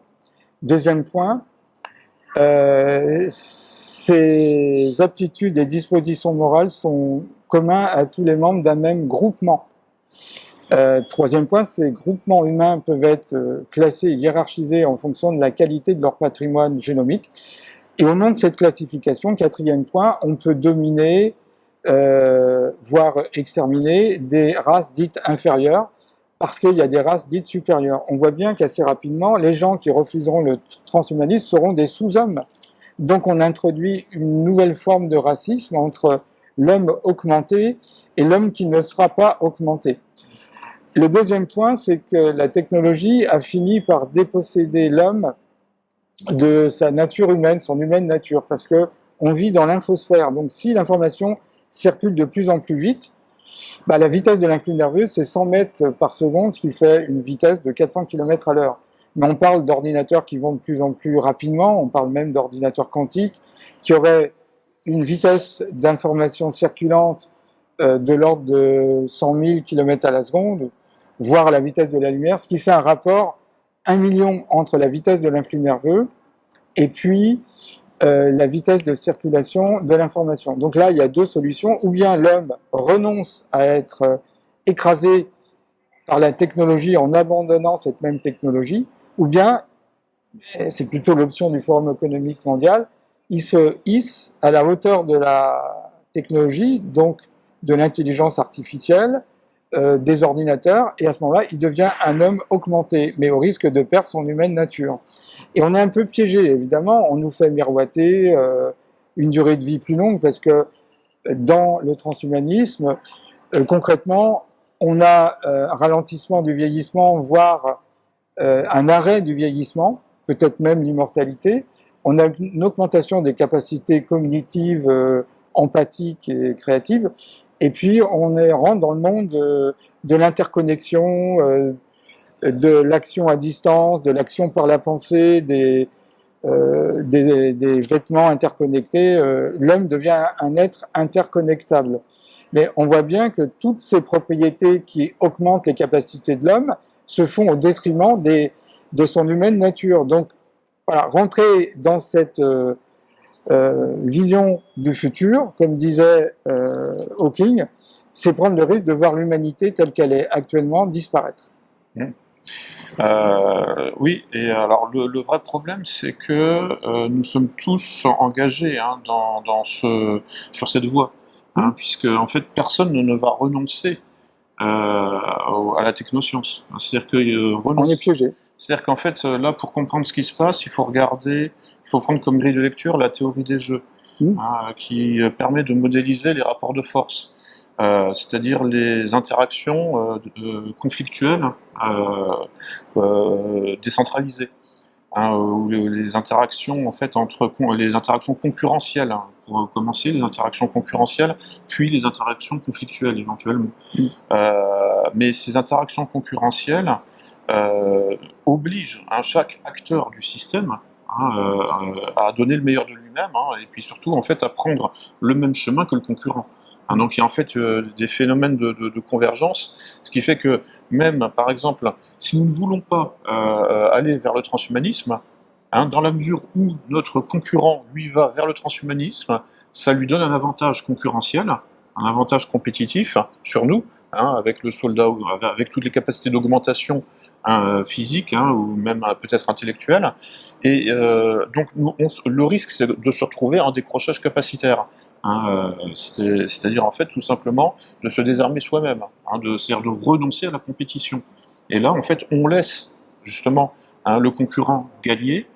Speaker 2: Deuxième point, ces aptitudes et dispositions morales sont communs à tous les membres d'un même groupement. Troisième point, ces groupements humains peuvent être classés et hiérarchisés en fonction de la qualité de leur patrimoine génomique. Et au nom de cette classification, quatrième point, on peut dominer, voire exterminer des races dites inférieures, parce qu'il y a des races dites supérieures. On voit bien qu'assez rapidement, les gens qui refuseront le transhumanisme seront des sous-hommes. Donc on introduit une nouvelle forme de racisme entre l'homme augmenté et l'homme qui ne sera pas augmenté. Le deuxième point, c'est que la technologie a fini par déposséder l'homme de sa nature humaine, son humaine nature, parce que on vit dans l'infosphère. Donc si l'information circule de plus en plus vite, la vitesse de l'influx nerveux, c'est 100 mètres par seconde, ce qui fait une vitesse de 400 km à l'heure. Mais on parle d'ordinateurs qui vont de plus en plus rapidement, on parle même d'ordinateurs quantiques, qui auraient une vitesse d'information circulante de l'ordre de 100 000 km à la seconde, voire la vitesse de la lumière, ce qui fait un rapport 1 million entre la vitesse de l'influx nerveux et puis la vitesse de circulation de l'information. Donc là, il y a deux solutions. Ou bien l'homme renonce à être écrasé par la technologie en abandonnant cette même technologie, ou bien, c'est plutôt l'option du Forum économique mondial, il se hisse à la hauteur de la technologie, donc de l'intelligence artificielle, des ordinateurs, et à ce moment-là, il devient un homme augmenté, mais au risque de perdre son humaine nature. Et on est un peu piégé, évidemment, on nous fait miroiter une durée de vie plus longue, parce que dans le transhumanisme, concrètement, on a un ralentissement du vieillissement, voire un arrêt du vieillissement, peut-être même l'immortalité. On a une augmentation des capacités cognitives, empathiques et créatives. Et puis, rentre dans le monde de l'interconnexion, de l'action à distance, de l'action par la pensée, des vêtements interconnectés. L'homme devient un être interconnectable. Mais on voit bien que toutes ces propriétés qui augmentent les capacités de l'homme se font au détriment de son humaine nature. Donc, voilà, rentrer dans cette vision du futur, comme disait Hawking, c'est prendre le risque de voir l'humanité telle qu'elle est actuellement disparaître.
Speaker 1: Oui, et alors le vrai problème, c'est que nous sommes tous engagés sur cette voie, puisque en fait personne ne va renoncer à la technoscience. C'est-à-dire que
Speaker 2: on est piégé.
Speaker 1: C'est-à-dire qu'en fait, là, pour comprendre ce qui se passe, il faut prendre comme grille de lecture la théorie des jeux, qui permet de modéliser les rapports de force. c'est-à-dire les interactions conflictuelles décentralisées, hein, ou les interactions en fait les interactions concurrentielles, hein, pour commencer, les interactions concurrentielles, puis les interactions conflictuelles éventuellement. Mais ces interactions concurrentielles obligent chaque acteur du système, hein, à donner le meilleur de lui-même, hein, et puis surtout en fait à prendre le même chemin que le concurrent. Hein, donc il y a en fait des phénomènes de convergence, ce qui fait que même par exemple si nous ne voulons pas aller vers le transhumanisme, hein, dans la mesure où notre concurrent lui va vers le transhumanisme, ça lui donne un avantage concurrentiel, un avantage compétitif sur nous, hein, avec le soldat, avec toutes les capacités d'augmentation, hein, physique, hein, ou même peut-être intellectuelle. Et donc le risque, c'est de se retrouver en décrochage capacitaire. Hein, c'est-à-dire en fait tout simplement de se désarmer soi-même, hein, c'est-à-dire de renoncer à la compétition. Et là, en fait, on laisse justement, hein, le concurrent gagner,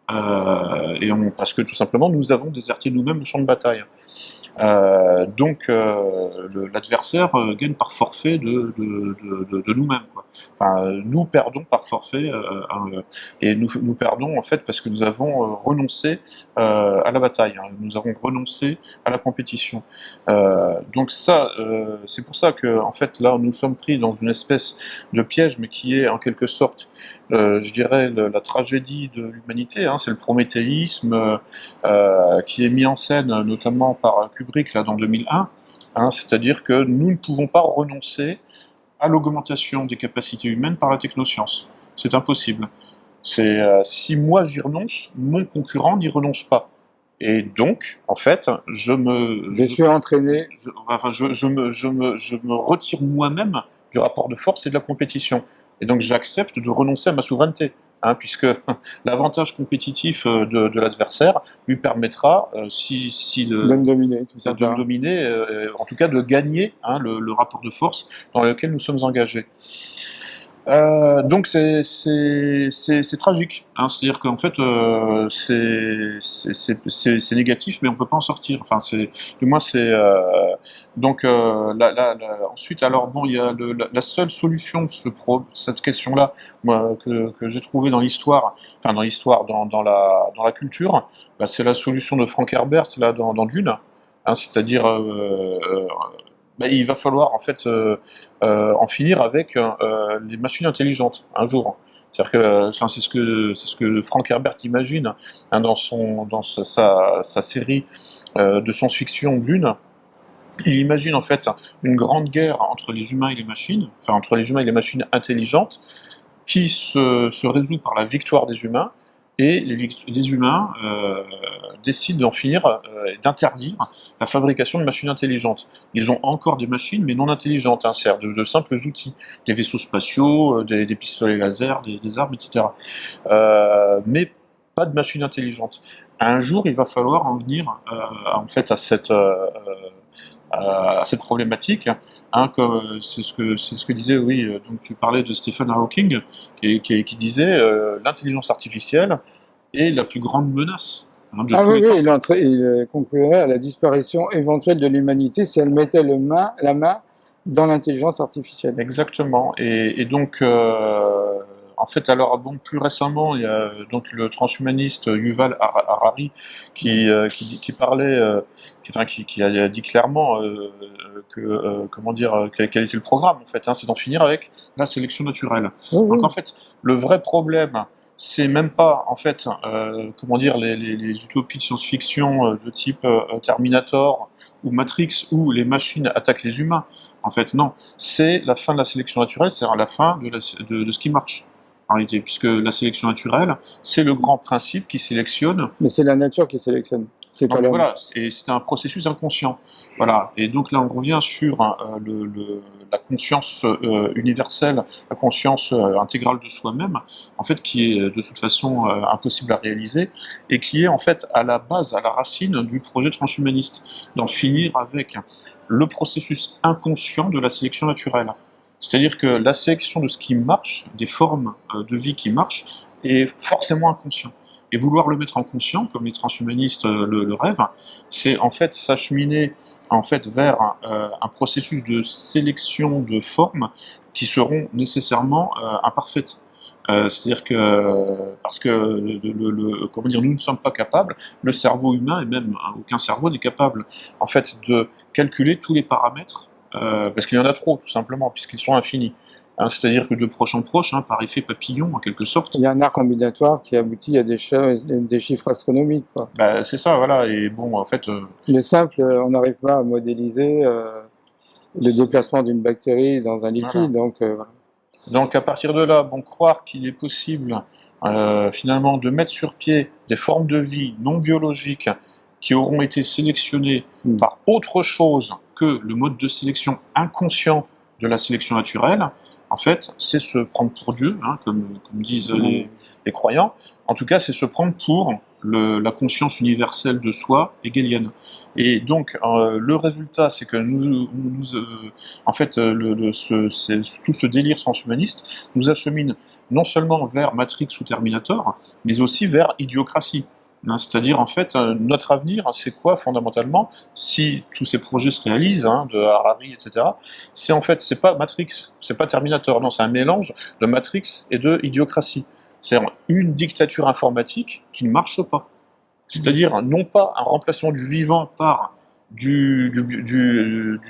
Speaker 1: parce que tout simplement nous avons déserté nous-mêmes le champ de bataille. Donc l'adversaire gagne par forfait de nous-mêmes, quoi. Enfin, nous perdons par forfait, et nous perdons en fait parce que nous avons renoncé à la bataille, hein. Nous avons renoncé à la compétition. Donc ça, c'est pour ça que en fait là nous sommes pris dans une espèce de piège, mais qui est en quelque sorte, je dirais, la tragédie de l'humanité, hein, c'est le prométhéisme, qui est mis en scène notamment par Kubrick là, dans 2001, hein, c'est-à-dire que nous ne pouvons pas renoncer à l'augmentation des capacités humaines par la technoscience. C'est impossible. Si moi j'y renonce, mon concurrent n'y renonce pas. Et donc, en fait,
Speaker 2: Je suis entraîné.
Speaker 1: je me retire moi-même du rapport de force et de la compétition. Et donc j'accepte de renoncer à ma souveraineté, hein, puisque l'avantage compétitif de l'adversaire lui permettra,
Speaker 2: De me dominer, tout
Speaker 1: de
Speaker 2: ça.
Speaker 1: me dominer, en tout cas de gagner, hein, le rapport de force dans lequel nous sommes engagés. Donc c'est tragique, hein, c'est-à-dire qu'en fait c'est négatif, mais on peut pas en sortir. Enfin du moins c'est donc ensuite alors bon il y a la seule solution de cette question-là, moi que j'ai trouvé dans l'histoire, enfin dans l'histoire dans la culture, bah, c'est la solution de Frank Herbert là dans Dune, hein, c'est-à-dire bah, il va falloir en fait en finir avec les machines intelligentes un jour. C'est-à-dire que c'est ce que Frank Herbert imagine, hein, dans sa série de science-fiction Dune. Il imagine en fait une grande guerre entre les humains et les machines, enfin entre les humains et les machines intelligentes, qui se résout par la victoire des humains, et les humains décident d'en finir et d'interdire la fabrication de machines intelligentes. Ils ont encore des machines, mais non intelligentes, hein, c'est-à-dire de simples outils, des vaisseaux spatiaux, des pistolets laser, des armes, etc. Mais pas de machines intelligentes. Un jour, il va falloir en venir en fait à cette problématique, hein, comme c'est ce que disait, oui, donc tu parlais de Stephen Hawking, qui disait l'intelligence artificielle est la plus grande menace, hein, de
Speaker 2: Ah
Speaker 1: tous
Speaker 2: oui,
Speaker 1: les temps.
Speaker 2: il conclurait à la disparition éventuelle de l'humanité si elle mettait la main dans l'intelligence artificielle.
Speaker 1: Exactement. Et donc, en fait, alors bon, plus récemment, il y a donc le transhumaniste Yuval Harari qui parlait, qui a dit clairement comment dire, quel était le programme en fait, hein, c'est d'en finir avec la sélection naturelle.
Speaker 2: Oui,
Speaker 1: Donc
Speaker 2: oui.
Speaker 1: en fait, le vrai problème, c'est même pas en fait, comment dire, les utopies de science-fiction de type Terminator ou Matrix où les machines attaquent les humains. En fait, non, c'est la fin de la sélection naturelle, c'est-à-dire la fin de ce qui marche, en réalité, puisque la sélection naturelle, c'est le grand principe qui sélectionne.
Speaker 2: Mais c'est la nature qui sélectionne. C'est pas
Speaker 1: Donc
Speaker 2: l'homme.
Speaker 1: voilà, c'est un processus inconscient. Voilà, et donc là, on revient sur la conscience universelle, la conscience intégrale de soi-même, en fait, qui est de toute façon impossible à réaliser, et qui est en fait à la base, à la racine du projet transhumaniste, d'en finir avec le processus inconscient de la sélection naturelle. C'est-à-dire que la sélection de ce qui marche, des formes de vie qui marchent, est forcément inconscient. Et vouloir le mettre en conscient, comme les transhumanistes le rêvent, c'est en fait s'acheminer en fait vers un processus de sélection de formes qui seront nécessairement imparfaites. C'est-à-dire que parce que comment dire, nous ne sommes pas capables, le cerveau humain et même aucun cerveau n'est capable en fait de calculer tous les paramètres parce qu'il y en a trop tout simplement puisqu'ils sont infinis. Hein, c'est-à-dire que de proche en proche, hein, par effet papillon en quelque sorte.
Speaker 2: Il y a un art combinatoire qui aboutit à des chiffres astronomiques, quoi.
Speaker 1: Bah, c'est ça, voilà. Et bon, en fait,
Speaker 2: Le simple, on n'arrive pas à modéliser le déplacement d'une bactérie dans un liquide,
Speaker 1: voilà.
Speaker 2: donc voilà.
Speaker 1: Donc à partir de là, bon, croire qu'il est possible finalement de mettre sur pied des formes de vie non biologiques qui auront été sélectionnées par autre chose que le mode de sélection inconscient de la sélection naturelle, en fait, c'est se prendre pour Dieu, hein, comme disent les croyants. En tout cas, c'est se prendre pour la conscience universelle de soi hegelienne. Et donc, le résultat, c'est que en fait, tout ce délire transhumaniste nous achemine non seulement vers Matrix ou Terminator, mais aussi vers idiocratie. Hein, c'est-à-dire, en fait, notre avenir, c'est quoi fondamentalement, si tous ces projets se réalisent, hein, de Harari, etc., c'est en fait, c'est pas Matrix, c'est pas Terminator, non, c'est un mélange de Matrix et de idiocratie. C'est-à-dire une dictature informatique qui ne marche pas. C'est-à-dire, non pas un remplacement du vivant par du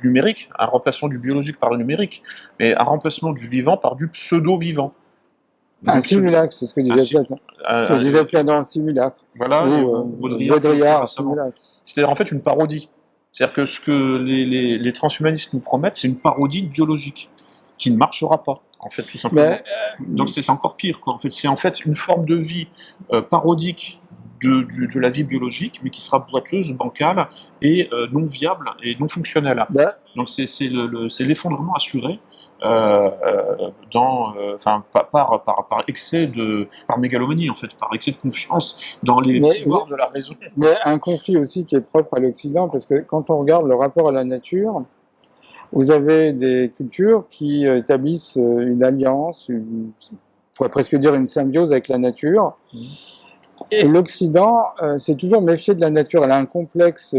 Speaker 1: numérique, un remplacement du biologique par le numérique, mais un remplacement du vivant par du pseudo-vivant.
Speaker 2: Un simulacre, c'est ce que disait Platon. C'est ce que disait Platon, un simulacre.
Speaker 1: Voilà,
Speaker 2: ou Baudrillard, un simulacre.
Speaker 1: C'est-à-dire en fait une parodie. C'est-à-dire que ce que les transhumanistes nous promettent, c'est une parodie biologique qui ne marchera pas, en fait, tout simplement. Donc c'est encore pire, quoi. En fait, c'est en fait une forme de vie parodique de la vie biologique, mais qui sera boiteuse, bancale et non viable et non fonctionnelle. Donc c'est l'effondrement assuré. Par excès par mégalomanie en fait, par excès de confiance dans les pouvoirs de la raison.
Speaker 2: Mais un conflit aussi qui est propre à l'Occident, parce que quand on regarde le rapport à la nature, vous avez des cultures qui établissent une alliance, on pourrait presque dire une symbiose avec la nature. Et l'Occident s'est toujours méfié de la nature. Elle a un complexe.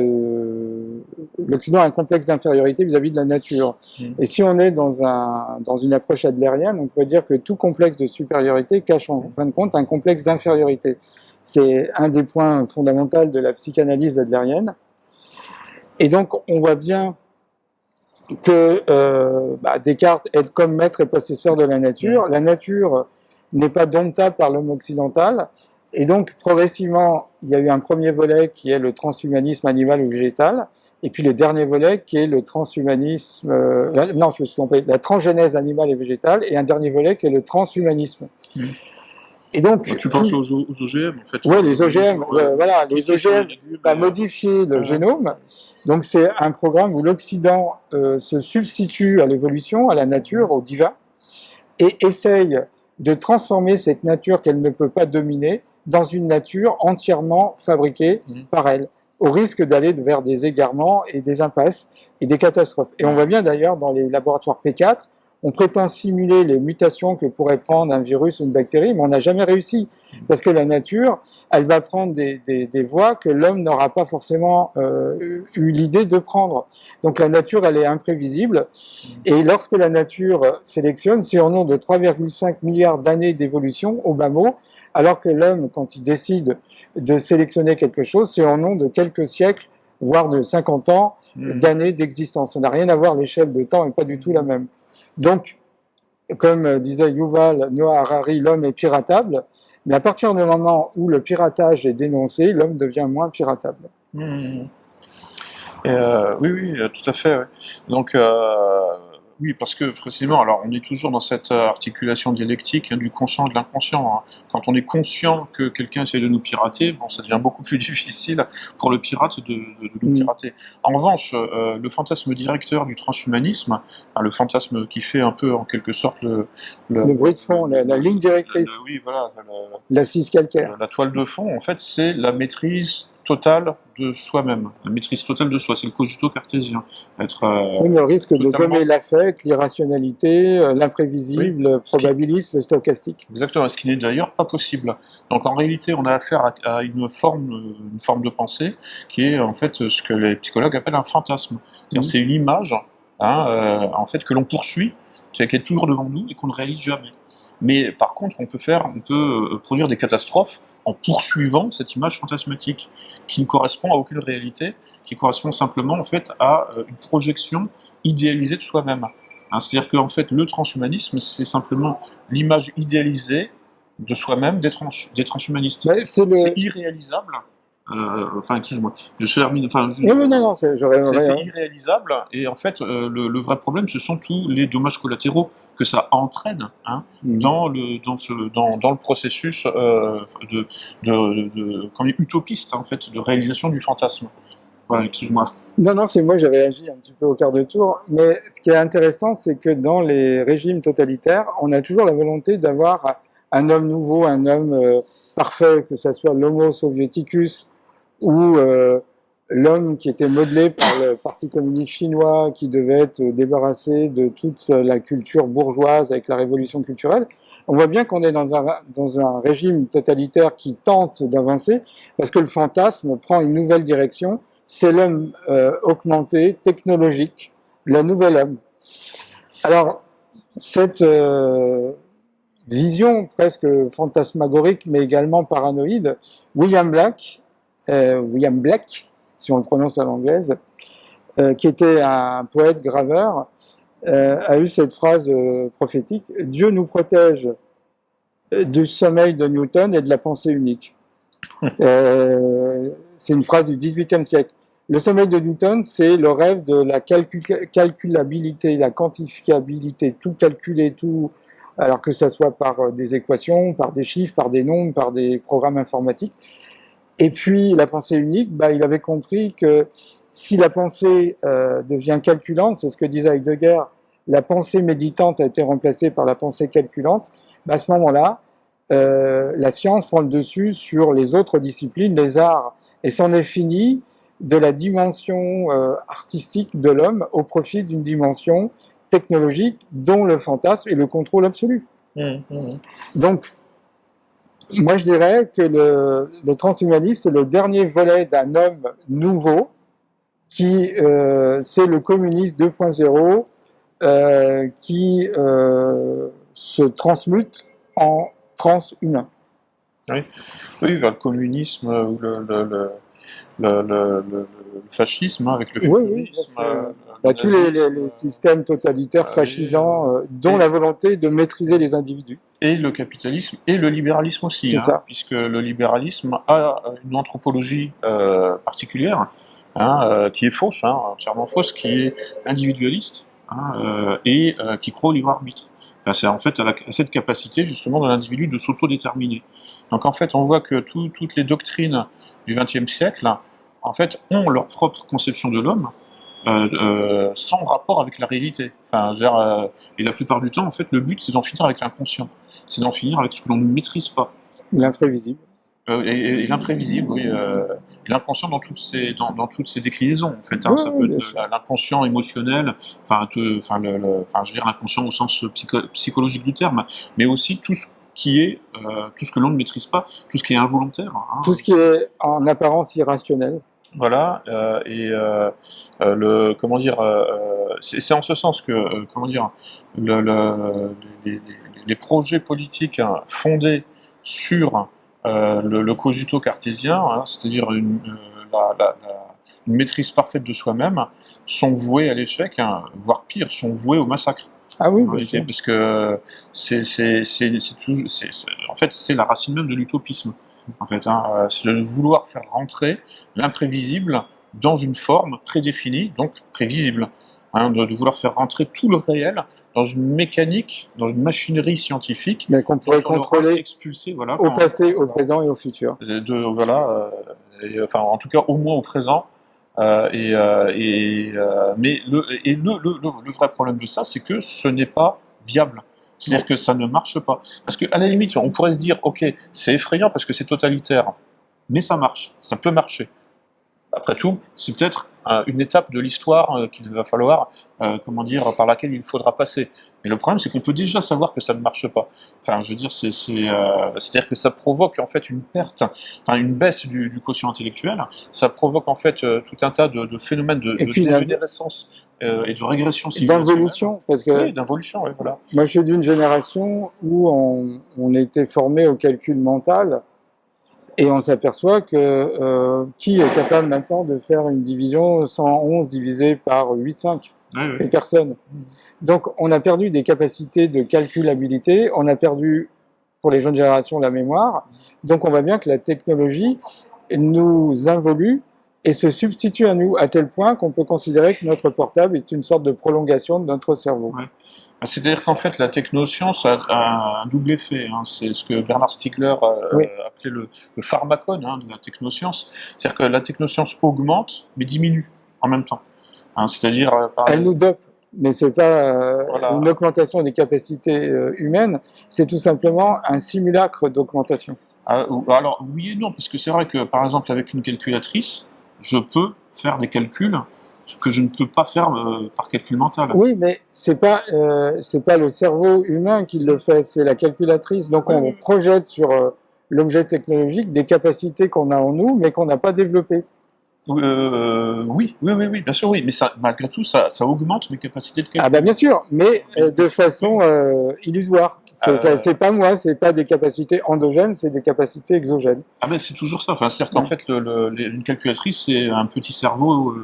Speaker 2: L'Occident a un complexe d'infériorité vis-à-vis de la nature. Et si on est dans une approche adlérienne, on pourrait dire que tout complexe de supériorité cache en fin de compte un complexe d'infériorité. C'est un des points fondamentaux de la psychanalyse adlérienne. Et donc, on voit bien que Descartes est comme maître et possesseur de la nature. La nature n'est pas domptable par l'homme occidental. Et donc, progressivement, il y a eu un premier volet qui est le transhumanisme animal ou végétal, et puis le dernier volet qui est le transhumanisme, non, je me suis trompé, la transgénèse animale et végétale, et un dernier volet qui est le transhumanisme. Et donc,
Speaker 1: tu penses aux OGM, en fait.
Speaker 2: Oui, les OGM, voilà, les OGM modifier le génome. Donc, c'est un programme où l'Occident se substitue à l'évolution, à la nature, au divin, et essaye de transformer cette nature qu'elle ne peut pas dominer dans une nature entièrement fabriquée par elle, au risque d'aller vers des égarements et des impasses et des catastrophes. Et on voit bien d'ailleurs dans les laboratoires P4, on prétend simuler les mutations que pourrait prendre un virus ou une bactérie, mais on n'a jamais réussi. Parce que la nature, elle va prendre des voies que l'homme n'aura pas forcément eu l'idée de prendre. Donc la nature, elle est imprévisible. Et lorsque la nature sélectionne, c'est au nom de 3,5 milliards d'années d'évolution, au bas mot, alors que l'homme, quand il décide de sélectionner quelque chose, c'est au nom de quelques siècles, voire de 50 ans d'années d'existence. Ça n'a rien à voir, l'échelle de temps n'est pas du tout la même. Donc, comme disait Yuval Noah Harari, l'homme est piratable, mais à partir du moment où le piratage est dénoncé, l'homme devient moins piratable.
Speaker 1: Oui, tout à fait. Ouais. Donc, oui, parce que précisément, alors on est toujours dans cette articulation dialectique du conscient et de l'inconscient. Hein. Quand on est conscient que quelqu'un essaie de nous pirater, bon, ça devient beaucoup plus difficile pour le pirate de nous pirater. En revanche, le fantasme directeur du transhumanisme, le fantasme qui fait un peu en quelque sorte
Speaker 2: le bruit de fond, la ligne directrice,
Speaker 1: oui, voilà,
Speaker 2: l'assise calcaire,
Speaker 1: la toile de fond, en fait, c'est la maîtrise totale de soi-même, la maîtrise totale de soi, c'est le cogito cartésien.
Speaker 2: Oui, le risque de
Speaker 1: totalement...
Speaker 2: gommer l'affect, l'irrationalité, l'imprévisible, le probabiliste, le stochastique.
Speaker 1: Exactement, ce qui n'est d'ailleurs pas possible. Donc en réalité, on a affaire à une forme de pensée qui est en fait ce que les psychologues appellent un fantasme. C'est une image en fait, que l'on poursuit, qui est toujours devant nous et qu'on ne réalise jamais. Mais par contre, on peut produire des catastrophes en poursuivant cette image fantasmatique, qui ne correspond à aucune réalité, qui correspond simplement en fait à une projection idéalisée de soi-même. C'est-à-dire qu'en fait, le transhumanisme, c'est simplement l'image idéalisée de soi-même des transhumanistes. C'est irréalisable. Excuse-moi, je termine.
Speaker 2: Non, c'est
Speaker 1: irréalisable, et en fait, le vrai problème, ce sont tous les dommages collatéraux que ça entraîne dans le processus utopiste, en fait, de réalisation du fantasme. Voilà, excuse-moi.
Speaker 2: Non, c'est moi, j'avais agi un petit peu au quart de tour. Mais ce qui est intéressant, c'est que dans les régimes totalitaires, on a toujours la volonté d'avoir un homme nouveau, un homme parfait, que ce soit l'homo soviéticus ou l'homme qui était modelé par le Parti communiste chinois, qui devait être débarrassé de toute la culture bourgeoise avec la révolution culturelle. On voit bien qu'on est dans un régime totalitaire qui tente d'avancer, parce que le fantasme prend une nouvelle direction. C'est l'homme augmenté, technologique, le nouvel homme. Alors, cette vision presque fantasmagorique, mais également paranoïde, William Black, si on le prononce à l'anglaise, qui était un poète graveur, a eu cette phrase prophétique « Dieu nous protège du sommeil de Newton et de la pensée unique ». C'est une phrase du XVIIIe siècle. Le sommeil de Newton, c'est le rêve de la calculabilité, la quantifiabilité, tout calculer, tout, alors que ça soit par des équations, par des chiffres, par des nombres, par des programmes informatiques. Et puis la pensée unique, il avait compris que si la pensée devient calculante, c'est ce que disait Heidegger, la pensée méditante a été remplacée par la pensée calculante, à ce moment-là, la science prend le dessus sur les autres disciplines, les arts, et c'en est fini de la dimension artistique de l'homme au profit d'une dimension technologique dont le fantasme est le contrôle absolu. Donc, moi je dirais que le transhumanisme, c'est le dernier volet d'un homme nouveau qui, c'est le communiste 2.0 qui se transmute en transhumain.
Speaker 1: Oui, vers le communisme ou le fascisme, avec le futurisme.
Speaker 2: Tous les systèmes totalitaires fascisants dont la volonté de maîtriser les individus.
Speaker 1: Et le capitalisme et le libéralisme aussi, puisque le libéralisme a une anthropologie particulière qui est fausse, entièrement fausse, qui est individualiste et qui croit au libre arbitre. C'est en fait à cette capacité justement de l'individu de s'autodéterminer. Donc en fait, on voit que toutes les doctrines du XXe siècle, en fait, ont leur propre conception de l'homme, sans rapport avec la réalité. Et la plupart du temps, en fait, le but, c'est d'en finir avec l'inconscient. C'est d'en finir avec ce que l'on ne maîtrise pas.
Speaker 2: L'imprévisible.
Speaker 1: Et l'imprévisible, oui. Et l'inconscient dans toutes ses déclinaisons, en fait. Ça peut être l'inconscient émotionnel, je veux dire l'inconscient au sens psychologique du terme, mais aussi tout ce que l'on ne maîtrise pas, tout ce qui est involontaire.
Speaker 2: Tout ce qui est en apparence irrationnel.
Speaker 1: Voilà, c'est en ce sens que, les projets politiques fondés sur le cogito cartésien, c'est-à-dire une maîtrise parfaite de soi-même, sont voués à l'échec, voire pire, sont voués au massacre.
Speaker 2: Ah oui,
Speaker 1: parce que en fait, c'est la racine même de l'utopisme. En fait, c'est de vouloir faire rentrer l'imprévisible dans une forme prédéfinie, donc prévisible, de vouloir faire rentrer tout le réel dans une mécanique, dans une machinerie scientifique,
Speaker 2: mais qu'on pourrait contrôler,
Speaker 1: expulser,
Speaker 2: au passé, au présent et au futur.
Speaker 1: En tout cas au moins au présent. Mais le vrai problème de ça, c'est que ce n'est pas viable. C'est-à-dire que ça ne marche pas. Parce qu'à la limite, on pourrait se dire, ok, c'est effrayant parce que c'est totalitaire, mais ça marche, ça peut marcher. Après tout, c'est peut-être une étape de l'histoire qu'il va falloir, par laquelle il faudra passer. Mais le problème, c'est qu'on peut déjà savoir que ça ne marche pas. Enfin, je veux dire, c'est-à-dire que ça provoque en fait une perte, enfin une baisse du quotient intellectuel. Ça provoque en fait tout un tas de phénomènes
Speaker 2: Et
Speaker 1: de
Speaker 2: puis
Speaker 1: dégénérescence et de régression civilisationnelle.
Speaker 2: d'involution, parce que
Speaker 1: Oui, d'involution, oui, voilà.
Speaker 2: moi je suis d'une génération où on était formé au calcul mental et on s'aperçoit que qui est capable maintenant de faire une division 111 divisé par 8,5?
Speaker 1: Oui,
Speaker 2: Et
Speaker 1: oui.
Speaker 2: personne. Donc on a perdu des capacités de calculabilité, on a perdu pour les jeunes générations la mémoire, donc on voit bien que la technologie nous involue et se substitue à nous, à tel point qu'on peut considérer que notre portable est une sorte de prolongation de notre cerveau.
Speaker 1: Ouais. C'est-à-dire qu'en fait, la technoscience a un double effet, hein. C'est ce que Bernard Stiegler
Speaker 2: Oui.
Speaker 1: appelait le pharmacone, hein, de la technoscience. C'est-à-dire que la technoscience augmente, mais diminue en même temps. Hein, c'est-à-dire,
Speaker 2: Elle nous dope, mais c'est pas
Speaker 1: voilà.
Speaker 2: une augmentation des capacités humaines, c'est tout simplement un simulacre d'augmentation.
Speaker 1: Alors, oui et non, parce que c'est vrai que, par exemple, avec une calculatrice, je peux faire des calculs que je ne peux pas faire par calcul mental.
Speaker 2: Oui, mais c'est pas le cerveau humain qui le fait, c'est la calculatrice. Donc on projette sur l'objet technologique des capacités qu'on a en nous, mais qu'on n'a pas développées.
Speaker 1: Oui, bien sûr, oui, mais ça, malgré tout, ça augmente mes capacités de calcul.
Speaker 2: Ah ben bien sûr, mais de façon illusoire. C'est pas moi, c'est pas des capacités endogènes, c'est des capacités exogènes.
Speaker 1: Ah ben c'est toujours ça. Enfin, c'est-à-dire qu'en fait, une calculatrice, c'est un petit cerveau.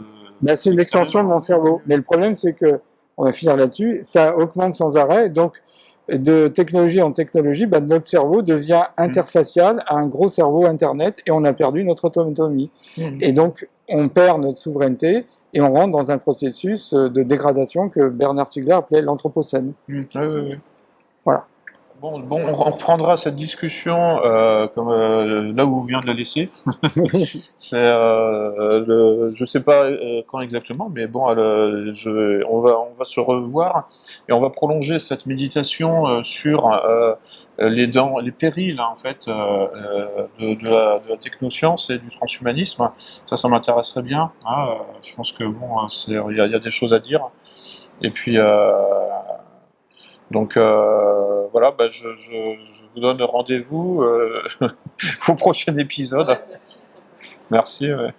Speaker 2: Ben, c'est une extension de mon cerveau. Mais le problème, c'est que, on va finir là-dessus, ça augmente sans arrêt. Donc, de technologie en technologie, ben, notre cerveau devient interfacial à un gros cerveau Internet et on a perdu notre autonomie. Et donc, on perd notre souveraineté et on rentre dans un processus de dégradation que Bernard Stiegler appelait l'anthropocène.
Speaker 1: Oui.
Speaker 2: Voilà.
Speaker 1: Bon, on reprendra cette discussion là où on vient de la laisser. Je sais pas quand exactement, mais bon, on va se revoir et on va prolonger cette méditation sur les périls hein, en fait de la technoscience et du transhumanisme. Ça m'intéresserait bien. Hein, je pense que bon, il y a des choses à dire. Et puis donc voilà, bah, je vous donne rendez-vous au prochain épisode.
Speaker 3: Ouais, merci.
Speaker 1: Merci. Ouais.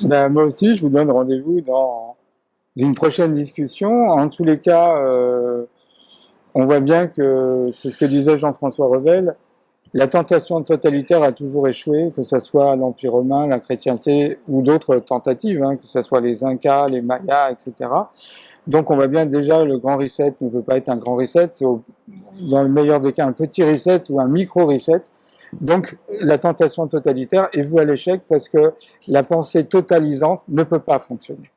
Speaker 2: Ben, moi aussi, je vous donne rendez-vous dans une prochaine discussion. En tous les cas, on voit bien que c'est ce que disait Jean-François Revel, la tentation totalitaire a toujours échoué, que ce soit l'Empire romain, la chrétienté ou d'autres tentatives, hein, que ce soit les Incas, les Mayas, etc. Donc on voit bien déjà le grand reset ne peut pas être un grand reset, c'est dans le meilleur des cas un petit reset ou un micro reset. Donc la tentation totalitaire est vouée à l'échec parce que la pensée totalisante ne peut pas fonctionner.